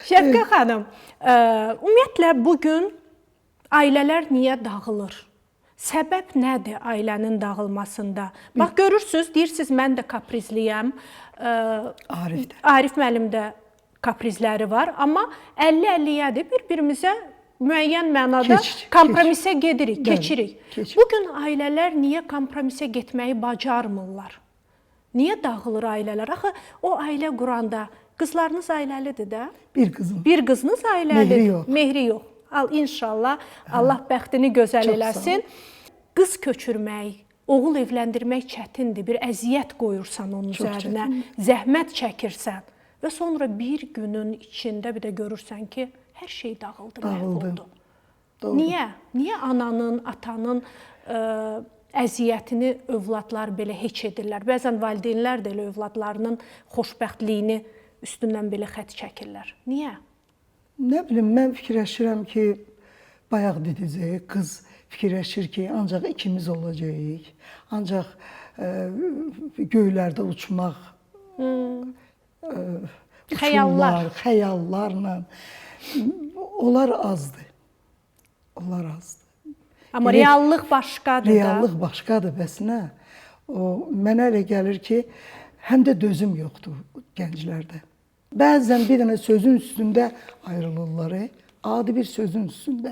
Şəfqə xanım, ümumiyyətlə bugün ailələr niyə dağılır? Səbəb nədir ailənin dağılmasında? Bax, görürsünüz, deyirsiniz, mən də kaprizliyəm. Arif müəllim də kaprizləri var, amma 50-50-yədir, bir-birimizə müəyyən mənada kompromisə gedirik, keçirik. Bugün ailələr niyə kompromisə getməyi bacarmırlar? Niyə dağılır ailələr? Axı, o ailə quranda qızlarınız ailəlidir də? Bir qızım. Bir qızınız ailəlidir. Mehri yox. Mehri yox. İnşallah Allah bəxtini gözəl eləsin. Qız köçürmək, oğul evləndirmək çətindir. Bir əziyyət qoyursan onun üzərinə, zəhmət çəkirsən və sonra bir günün içində bir də görürsən ki, hər şey dağıldı, məhv oldu. Niyə? Niyə ananın, atanın əziyyətini övladlar belə heç edirlər? Bəzən valideynlər də elə övladlarının xoşbəxtliyini üstündən belə xətt çəkirlər. Niyə? Nə bilim, mən fikirləşirəm ki, bayaq dediniz, qız fikirləşir ki, ancaq ikimiz olacağıq, ancaq göylərdə uçmaq, xəyallarla, onlar azdır. Onlar azdır. Amma reallıq başqadır da. Reallıq başqadır, bəs nə? Mənə elə gəlir ki, həm də dözüm yoxdur gənclərdə. Bəzən bir dənə sözün üstündə ayrılırlar, adi bir sözün üstündə.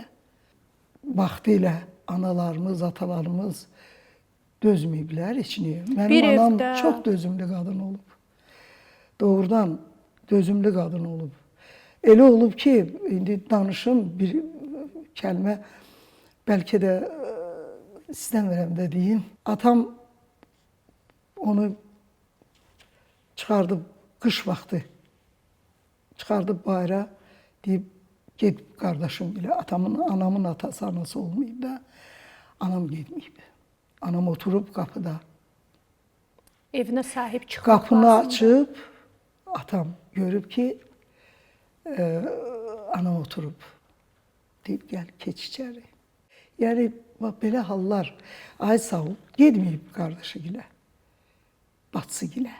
Vaxtilə analarımız, atalarımız dözməyiblər heç niyə. Mənim anam çox dözümlü qadın olub. Doğrudan dözümlü qadın olub. Elə olub ki, indi danışım bir kəlmə, bəlkə də istəmirəm də deyim. Atam onu çıxardıb qış vaxtı, çıxardıb bayra, deyib, get qardaşım ilə, anamın atası anası olmayıb da, anam gedməyib. Anam oturub qapıda. Evinə sahib çıxıb. Qapını açıb, atam görüb ki, anam oturub. Deyib, gəl, keç içəri. Yəni, belə hallar, ay sağ ol, gedməyib qardaşı ilə, bacısı ilə.